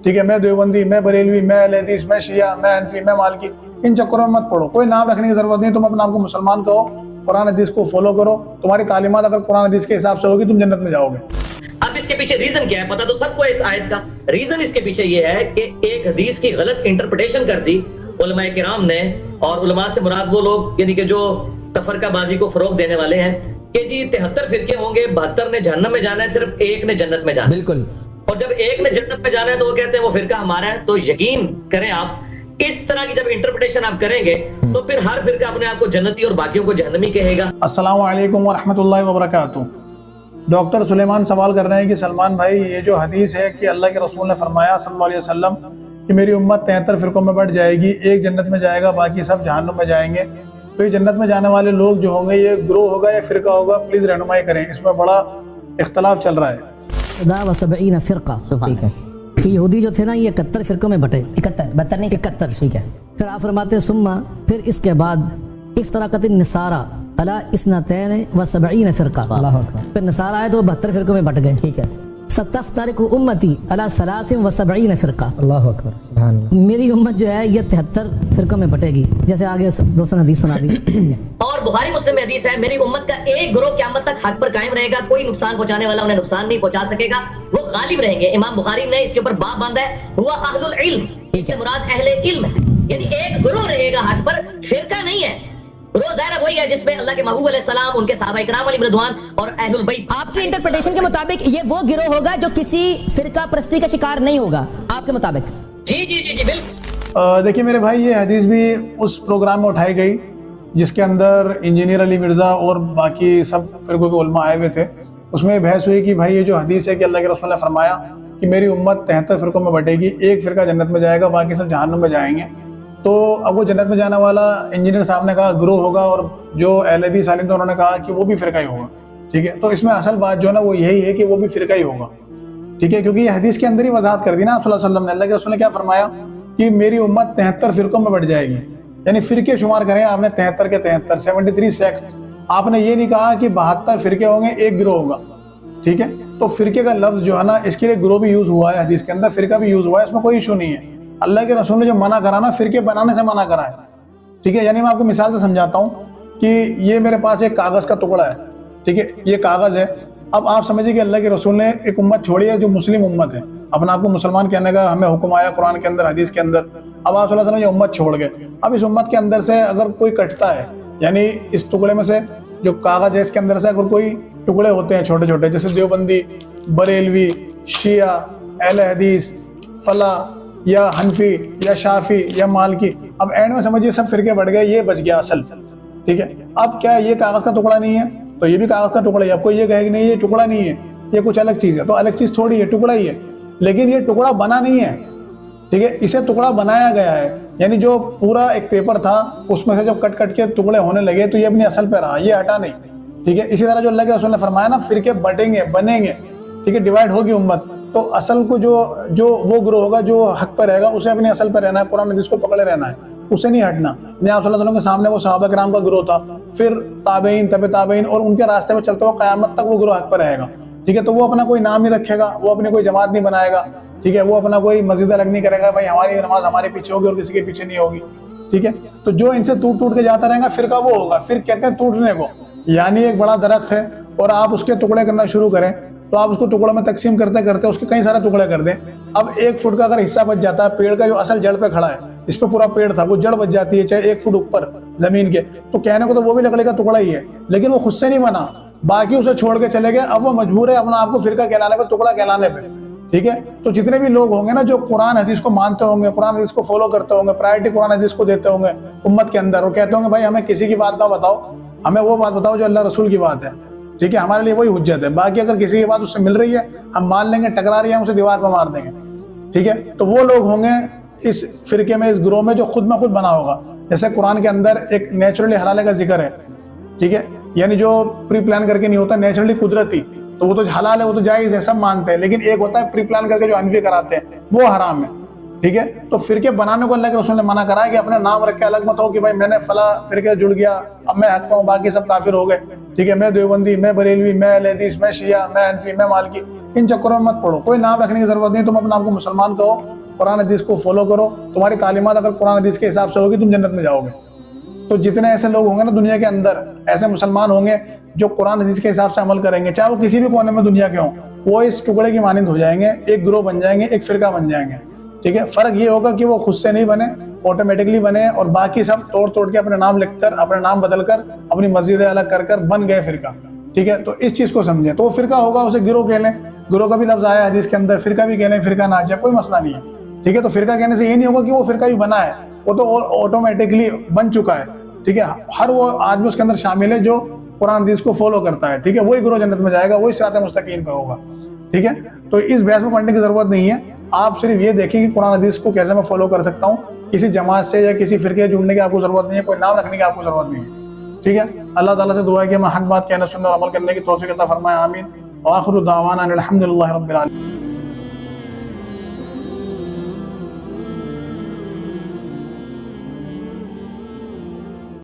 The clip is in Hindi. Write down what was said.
ठीक है, मैं देवबंदी, मैं बरेलवी, मैं अहले हदीस, मैं शिया, मैं हनफी, मैं मालिकी, इन चक्करों में मत पड़ो। कोई नाम रखने की जरूरत नहीं, तुम अपने आप को मुसलमान कहो, कुरान हदीस को फॉलो करो। तुम्हारी तालीमात अगर कुरान हदीस के हिसाब से होगी, तुम जन्नत में जाओगे। अब इसके पीछे रीजन क्या है पता तो सबको है इस आयत का। रीजन इसके पीछे ये है कि एक हदीस की गलत इंटरप्रिटेशन कर दी उलमाए किराम ने, और उलमा से मुराद वो लोग यानी कि जो तफरकाबाजी को फरोग देने वाले हैं कि जी 73 फिरके होंगे, 72 ने जहन्नम में जाना है, सिर्फ एक ने जन्नत में जाना है। बिल्कुल। और जब एक ने जन्नत में जाना है तो वो कहते हैं वो फिरका हमारा है। तो यकीन करें आप, इस तरह की जब इंटरप्रिटेशन आप करेंगे तो फिर हर फिरका अपने आप को जन्नती और बाकियों को जहन्नमी कहेगा। अस्सलामु अलैकुम वरहमतुल्लाहि वबरकातुहू। डॉक्टर सुलेमान सवाल कर रहे हैं कि सलमान भाई, ये जो हदीस है कि अल्लाह के रसूल ने फरमाया सल्लल्लाहु अलैहि वसल्लम कि मेरी उम्मत 73 फिरकों में बढ़ जाएगी, एक जन्नत में जाएगा, बाकी सब जहन्नुम में जाएंगे, तो ये जन्नत में जाने वाले लोग जो होंगे ये ग्रोह होगा या फिरका होगा? प्लीज़ रहनुमाई करें, इसमें बड़ा इख्तलाफ चल रहा है। फिरका, ठीक है, कि यहूदी जो थे ना ये 71 फिरकों में बटे, 72 नहीं 71, ठीक है। फिर आप फरमाते सुम्मा, फिर इसके बाद इफ्तराकतिन निसारा अला इस्नतैन व सबईन फिरका, अल्लाहु अकबर। फिर निसारा आए तो 72 फिरकों में बट गए, ठीक है। सतफ्तरिकु उम्मती अला सलासिन व सबईन फिरका, अल्लाहु अकबर, सुभान अल्लाह। मेरी उम्मत जो है ये 73 फिरकों में बटेगी, जैसे आगे दोस्तों ने हदीस सुना दी। और बुखारी मुस्लिम में हदीस है, मेरी उम्मत का एक ग्रोह क़यामत तक हक पर कायम रहेगा, कोई नुकसान पहुंचाने वाला उन्हें नुकसान नहीं पहुंचा सकेगा, वो गालिब रहेंगे। इमाम बुखारी ने इसके ऊपर बाब बांधा है, हुआ अहलुल इल्म, इससे मुराद अहले इल्म है, यानी एक ग्रोह रहेगा हक पर, फिरका नहीं है। रोज़ाना वही है जिसमें अल्लाह के महबूब अलैहिस्सलाम, उनके सहाबा इकराम अलैहिम रिदवान और अहलुल बैत। आपकी इंटरप्रिटेशन के मुताबिक ये वो गिरोह होगा जो किसी फिरका परस्ती का शिकार नहीं होगा, आपके मुताबिक? जी जी जी जी बिल्कुल। देखिए मेरे भाई, ये हदीस भी उस प्रोग्राम में उठाई गई जिसके अंदर इंजीनियर अली मिर्ज़ा और बाकी सब फिरकों के उलमा आए हुए थे। उसमें बहस हुई कि भाई ये जो हदीस है कि अल्लाह के रसूल ने फरमाया कि मेरी उम्मत 73 फिरकों में बटेगी, एक फिरका जन्नत में जाएगा, बाकी सब जहन्नुम में जाएंगे। तो अब वो जन्नत में जाने वाला इंजीनियर साहब ने कहा ग्रोह होगा, और जो अहले हदीस आलिम थे उन्होंने कहा कि वो भी फिरका ही होगा, ठीक है। तो इसमें असल बात जो है ना वो यही है कि वो भी फिरका ही होगा, ठीक है, क्योंकि ये हदीस के अंदर ही वजाहत कर दी ना सल्लल्लाहु अलैहि वसल्लम ने। अल्लाह के रसूल ने क्या फरमाया कि मेरी उम्मत 73 फिरकों में बढ़ जाएगी, यानी फिरके शुमार करें आपने 73 के 73, 73 सेक्ट। आपने ये नहीं कहा कि 72 फिरके होंगे, एक गिरोह होगा, ठीक है। तो फिरके का लफ्ज़ जो है ना, इसके लिए गिरोह भी यूज़ हुआ है हदीस के अंदर, फिरका भी यूज़ हुआ है, इसमें कोई इशू नहीं है। अल्लाह के रसूल ने जो मना करा ना, फिरके बनाने से मना करा है, ठीक है। यानी मैं आपको मिसाल से समझाता हूँ कि ये मेरे पास एक कागज़ का टुकड़ा है, ठीक है, ये कागज़ है। अब आप समझिए कि अल्लाह के रसूल ने एक उम्मत छोड़ी है जो मुस्लिम उम्मत है, अपने आप को मुसलमान कहने का हमें हुक्म आया कुरान के अंदर, हदीस के अंदर। अब आप सल्लल्लाहु अलैहि वसल्लम ये उम्मत छोड़ गए, अब इस उम्मत के अंदर से अगर कोई कटता है, यानी इस टुकड़े में से जो कागज़ है इसके अंदर से अगर कोई टुकड़े होते हैं छोटे छोटे, जैसे देवबंदी, बरेलवी, शिया, अहले हदीस, फला या हनफी या शाफी या मालिकी, अब एंड में समझिए सब फिरके बढ़ गए, ये बच गया असल, ठीक है। अब क्या ये कागज़ का टुकड़ा नहीं है तो ये भी कागज़ का टुकड़ा है, आपको ये कहे कि नहीं ये टुकड़ा नहीं है, ये कुछ अलग चीज़ है, तो अलग चीज़ थोड़ी है, टुकड़ा ही है। लेकिन ये टुकड़ा बना नहीं है, ठीक है, इसे टुकड़ा बनाया गया है, यानी जो पूरा एक पेपर था उसमें से जब कट कट के टुकड़े होने लगे तो ये अपनी असल पे रहा, ये हटा नहीं, ठीक है। इसी तरह जो अल्लाह के रसूल ने फरमाया ना, फिरके बटेंगे, बनेंगे, ठीक है, डिवाइड होगी उम्मत, तो असल को जो वो ग्रोह होगा जो हक पर रहेगा उसे अपनी असल पर रहना है, कुरान हदीस को पकड़े रहना है, उसे नहीं हटना। आप सल्लल्लाहु अलैहि वसल्लम के सामने वो सहाबा किराम का ग्रोह था, फिर ताबईन, तबे ताबईन, और उनके रास्ते में चलते हुए क़यामत तक वो ग्रोह हक पर रहेगा, ठीक है। तो वो अपना कोई नाम नहीं रखेगा, वो अपनी कोई जमात नहीं बनाएगा, ठीक है, वो अपना कोई मस्जिद अलग नहीं करेगा, भाई हमारी नमाज हमारे पीछे होगी और किसी के पीछे नहीं होगी, ठीक है। तो जो इनसे टूट टूट के जाता रहेगा फिर का वो होगा। फिर कहते हैं टूटने को, यानी एक बड़ा दरख्त है और आप उसके टुकड़े करना शुरू करें तो आप उसको टुकड़ों में तकसीम करते करते उसके कई सारे टुकड़े कर दें। अब 1 फुट का अगर हिस्सा बच जाता है, पेड़ का जो असल जड़ पे खड़ा है, इस पे पूरा पेड़ था, वो जड़ बच जाती है चाहे 1 फुट ऊपर जमीन के, तो कहने को तो वो भी लकड़ी का टुकड़ा ही है, लेकिन वो खुद से नहीं बना, बाकी उसे छोड़ के चले गए। अब वो मजबूर है अपना आपको फिरका कहलाने पे, टुकड़ा कहलाने पे, ठीक है। तो जितने भी लोग होंगे ना जो कुरान हदीस को मानते होंगे, कुरान हदीस को फॉलो करते होंगे, प्रायोरिटी कुरान हदीस को देते होंगे उम्मत के अंदर, और कहते होंगे भाई हमें किसी की बात ना बताओ, हमें वो बात बताओ जो अल्लाह रसूल की बात है, ठीक है, हमारे लिए वही हुज्जत है। बाकी अगर किसी की बात उससे मिल रही है हम मान लेंगे, टकरा रही है हम उसे दीवार पर मार देंगे, ठीक है। तो वो लोग होंगे इस फिरके में, इस ग्रोह में, जो खुद में खुद बना होगा। जैसे कुरान के अंदर एक नेचुरली हलाले का जिक्र है, ठीक है, यानी जो प्री प्लान करके नहीं होता, नेचुरली कुदरती, तो वो तो हलाल है, वो तो जायज़ है, सब मानते हैं। लेकिन एक होता है प्री प्लान करके जो हनफी कराते हैं, वो हराम है, ठीक है। तो फिरके बनाने को अल्लाह के रसूल ने मना करा है कि अपना नाम रख के अलग मत हो कि भाई मैंने फला फिरके जुड़ गया, अब मैं हक पाऊँ, बाकी सब काफिर हो गए, ठीक है, मैं देवबंदी, मैं बरेलवी, मैं अहले हदीस, मैं शिया, मैं हनफी, मैं मालिकी, इन चक्करों में मत पड़ो। कोई नाम रखने की जरूरत नहीं, तुम अपने आप को मुसलमान कहो, कुरान हदीस को फॉलो करो, तुम्हारी तालीमात अगर कुरान हदीस के हिसाब से होगी तुम जन्नत में जाओगे। तो जितने ऐसे लोग होंगे ना दुनिया के अंदर, ऐसे मुसलमान होंगे जो कुरान हदीस के हिसाब से अमल करेंगे, चाहे वो किसी भी कोने में दुनिया के हों, वो इस टुकड़े की मानिंद हो जाएंगे, एक ग्रोह बन जाएंगे, एक फिरका बन जाएंगे। ठीक है, फर्क ये होगा कि वो खुद से नहीं बने, ऑटोमेटिकली बने, और बाकी सब तोड़ तोड़ के अपने नाम लिखकर, अपने नाम बदलकर, अपनी मस्जिदें अलग कर कर बन गए फिरका। ठीक है, तो इस चीज को समझें। तो वो फिरका होगा, उसे गिरोह कह लें, गिरोह का भी लफ्ज आया हदीस के अंदर, फिरका भी कह लें, फिरका ना जाए, कोई मसला नहीं है। ठीक है, तो फिरका कहने से ये नहीं होगा कि वो फिरका भी बना है, वो तो ऑटोमेटिकली बन चुका है। ठीक है, हर वो आदमी उसके अंदर शामिल है जो कुरान हदीस को फॉलो करता है। ठीक है, वही गिरोह जन्नत में जाएगा, वही सिरात मुस्तकीम पे होगा। ठीक है, तो इस बहस में पढ़ने की जरूरत नहीं है, आप सिर्फ ये देखें कि कुरान हदीस को कैसे मैं फॉलो कर सकता हूँ। किसी जमात से या किसी फिरके से जुड़ने की आपको जरूरत नहीं है, कोई नाम रखने की आपको जरूरत नहीं है। ठीक है, अल्लाह ताला से दुआ है कि मैं हक बात कहने, सुनने और अमल करने की तौफीक अता फरमाए, आमीन। व आखिरु दावाना अनिल हम्दुलिल्लाहि रब्बिल आलमीन।